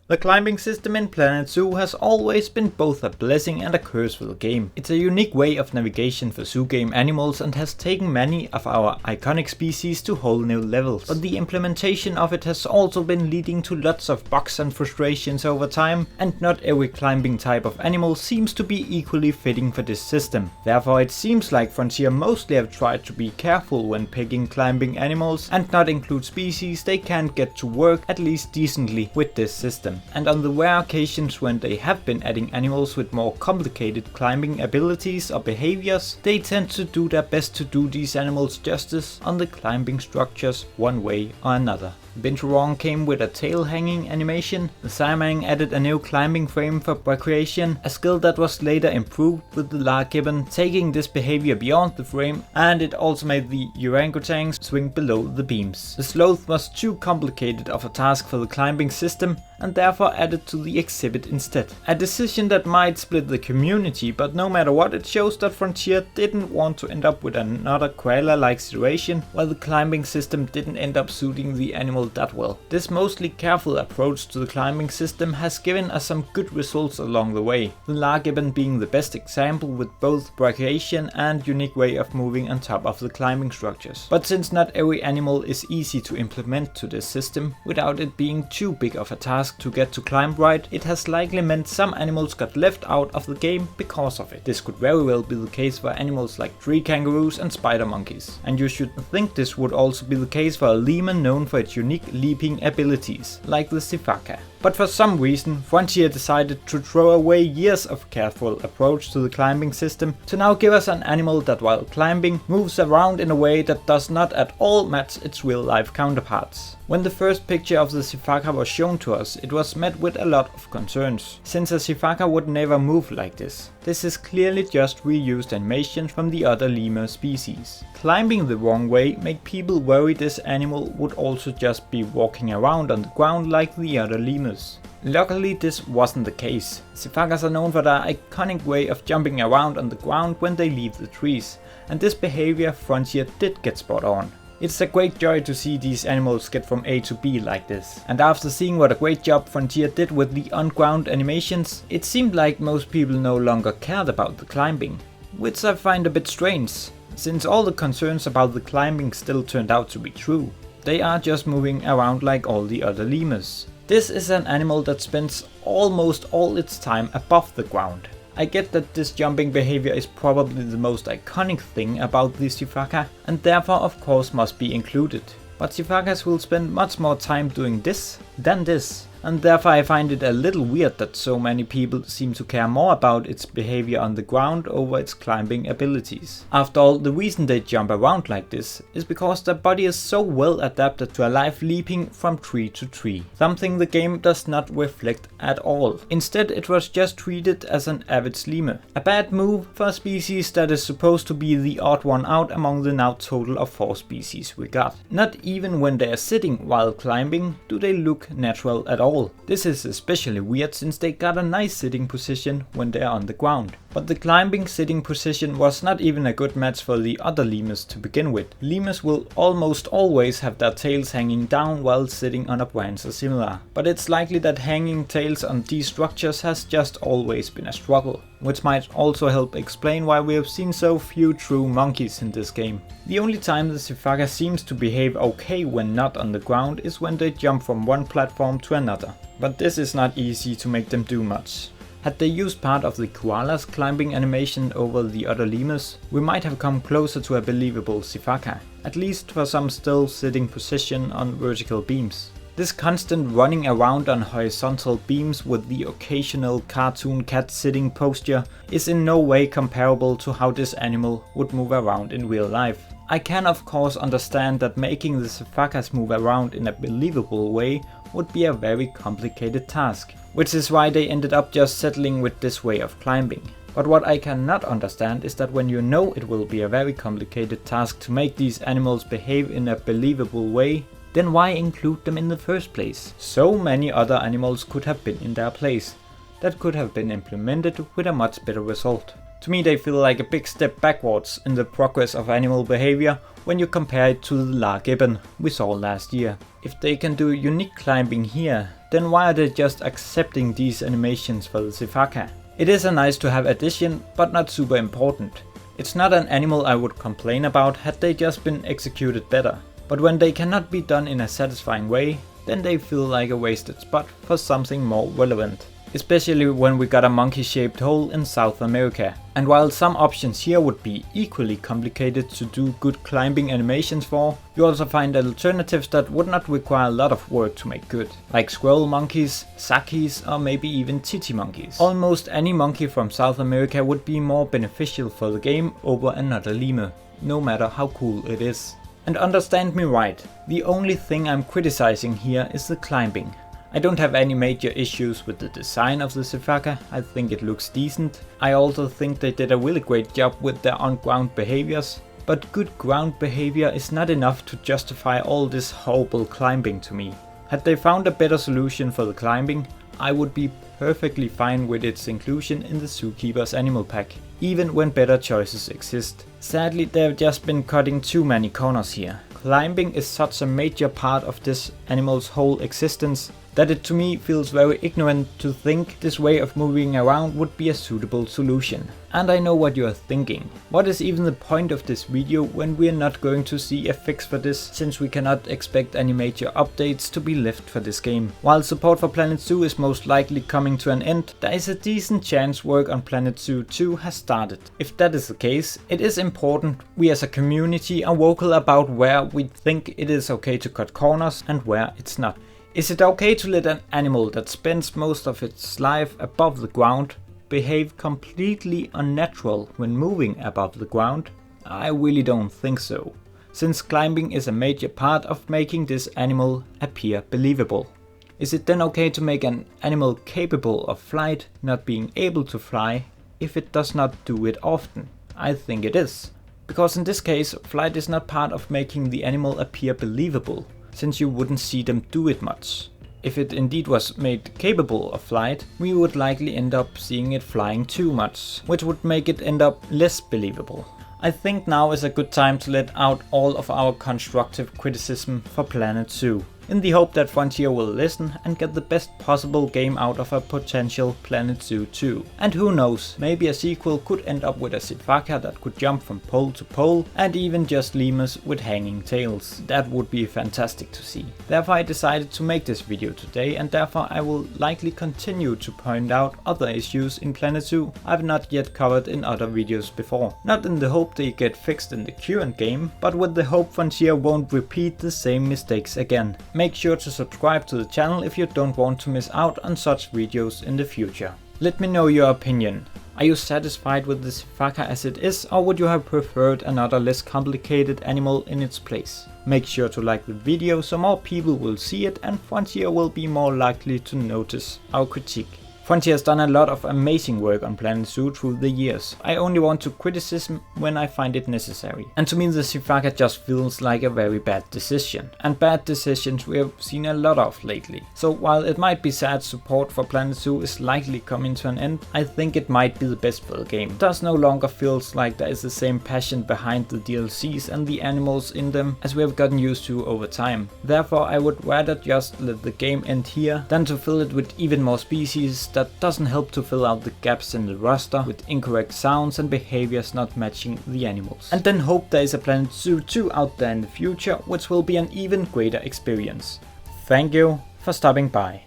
The climbing system in Planet Zoo has always been both a blessing and a curse for the game. It's a unique way of navigation for zoo game animals and has taken many of our iconic species to whole new levels. But the implementation of it has also been leading to lots of bugs and frustrations over time, and not every climbing type of animal seems to be equally fitting for this system. Therefore it seems like Frontier mostly have tried to be careful when picking climbing animals and not include species they can't get to work at least decently with this system. And on the rare occasions when they have been adding animals with more complicated climbing abilities or behaviors, they tend to do their best to do these animals justice on the climbing structures one way or another. Binturong came with a tail hanging animation, the Siamang added a new climbing frame for recreation, a skill that was later improved with the Gibbon taking this behavior beyond the frame, and it also made the orangutans swing below the beams. The sloth was too complicated of a task for the climbing system and therefore added to the exhibit instead. A decision that might split the community, but no matter what, it shows that Frontier didn't want to end up with another koala-like situation where the climbing system didn't end up suiting the animal that well. This mostly careful approach to the climbing system has given us some good results along the way, the Gibbon being the best example with both brachiation and unique way of moving on top of the climbing structures. But since not every animal is easy to implement to this system without it being too big of a task to get to climb right, it has likely meant some animals got left out of the game because of it. This could very well be the case for animals like tree kangaroos and spider monkeys. And you should think this would also be the case for a lemur known for its unique leaping abilities, like the Sifaka. But for some reason, Frontier decided to throw away years of careful approach to the climbing system to now give us an animal that while climbing moves around in a way that does not at all match its real life counterparts. When the first picture of the Sifaka was shown to us, it was met with a lot of concerns, since a Sifaka would never move like this. This is clearly just reused animation from the other lemur species. Climbing the wrong way made people worry this animal would also just be walking around on the ground like the other lemurs. Luckily this wasn't the case. Sifakas are known for their iconic way of jumping around on the ground when they leave the trees, and this behavior Frontier did get spot on. It's a great joy to see these animals get from A to B like this. And after seeing what a great job Frontier did with the on-ground animations, it seemed like most people no longer cared about the climbing, which I find a bit strange, since all the concerns about the climbing still turned out to be true. They are just moving around like all the other lemurs. This is an animal that spends almost all its time above the ground. I get that this jumping behavior is probably the most iconic thing about the Sifaka and therefore of course must be included. But Sifakas will spend much more time doing this than this, and therefore I find it a little weird that so many people seem to care more about its behavior on the ground over its climbing abilities. After all, the reason they jump around like this is because their body is so well adapted to a life leaping from tree to tree, something the game does not reflect at all. Instead it was just treated as an average lemur. A bad move for a species that is supposed to be the odd one out among the now total of 4 species we got. Not even when they are sitting while climbing do they look natural at all. This is especially weird since they got a nice sitting position when they are on the ground. But the climbing sitting position was not even a good match for the other lemurs to begin with. Lemurs will almost always have their tails hanging down while sitting on a branch or similar. But it's likely that hanging tails on these structures has just always been a struggle, which might also help explain why we have seen so few true monkeys in this game. The only time the Sifaka seems to behave okay when not on the ground is when they jump from one platform to another. But this is not easy to make them do much. Had they used part of the koala's climbing animation over the other lemurs, we might have come closer to a believable Sifaka, at least for some still sitting position on vertical beams. This constant running around on horizontal beams with the occasional cartoon cat sitting posture is in no way comparable to how this animal would move around in real life. I can of course understand that making the Sifakas move around in a believable way would be a very complicated task, which is why they ended up just settling with this way of climbing. But what I cannot understand is that when you know it will be a very complicated task to make these animals behave in a believable way, then why include them in the first place? So many other animals could have been in their place, that could have been implemented with a much better result. To me they feel like a big step backwards in the progress of animal behavior when you compare it to the Gibbon we saw last year. If they can do unique climbing here, then why are they just accepting these animations for the Sifaka? It is a nice to have addition, but not super important. It's not an animal I would complain about had they just been executed better. But when they cannot be done in a satisfying way, then they feel like a wasted spot for something more relevant. Especially when we got a monkey-shaped hole in South America. And while some options here would be equally complicated to do good climbing animations for, you also find alternatives that would not require a lot of work to make good. Like squirrel monkeys, sakis, or maybe even titi monkeys. Almost any monkey from South America would be more beneficial for the game over another lemur, no matter how cool it is. And understand me right, the only thing I'm criticizing here is the climbing. I don't have any major issues with the design of the Sifaka, I think it looks decent. I also think they did a really great job with their on-ground behaviors. But good ground behavior is not enough to justify all this horrible climbing to me. Had they found a better solution for the climbing, I would be perfectly fine with its inclusion in the Zookeepers Animal Pack, even when better choices exist. Sadly, they have just been cutting too many corners here. Climbing is such a major part of this animal's whole existence that it to me feels very ignorant to think this way of moving around would be a suitable solution. And I know what you are thinking. What is even the point of this video when we are not going to see a fix for this, since we cannot expect any major updates to be left for this game? While support for Planet Zoo is most likely coming to an end, there is a decent chance work on Planet Zoo 2 has started. If that is the case, it is important we as a community are vocal about where we think it is okay to cut corners and where it's not. Is it okay to let an animal that spends most of its life above the ground behave completely unnatural when moving above the ground? I really don't think so, since climbing is a major part of making this animal appear believable. Is it then okay to make an animal capable of flight not being able to fly if it does not do it often? I think it is, because in this case flight is not part of making the animal appear believable, since you wouldn't see them do it much. If it indeed was made capable of flight, we would likely end up seeing it flying too much, which would make it end up less believable. I think now is a good time to let out all of our constructive criticism for Planet Zoo, in the hope that Frontier will listen and get the best possible game out of a potential Planet Zoo 2. And who knows, maybe a sequel could end up with a Sifaka that could jump from pole to pole, and even just lemurs with hanging tails. That would be fantastic to see. Therefore I decided to make this video today, and therefore I will likely continue to point out other issues in Planet Zoo I've not yet covered in other videos before. Not in the hope they get fixed in the current game, but with the hope Frontier won't repeat the same mistakes again. Make sure to subscribe to the channel if you don't want to miss out on such videos in the future. Let me know your opinion. Are you satisfied with the Sifaka as it is, or would you have preferred another less complicated animal in its place? Make sure to like the video so more people will see it and Frontier will be more likely to notice our critique. Frontier has done a lot of amazing work on Planet Zoo through the years. I only want to criticism when I find it necessary. And to me the Sifaka just feels like a very bad decision. And bad decisions we have seen a lot of lately. So while it might be sad support for Planet Zoo is likely coming to an end, I think it might be the best for the game. It thus no longer feels like there is the same passion behind the DLCs and the animals in them as we have gotten used to over time. Therefore I would rather just let the game end here than to fill it with even more species that doesn't help to fill out the gaps in the roster with incorrect sounds and behaviors not matching the animals. And then hope there is a Planet Zoo 2 out there in the future, which will be an even greater experience. Thank you for stopping by.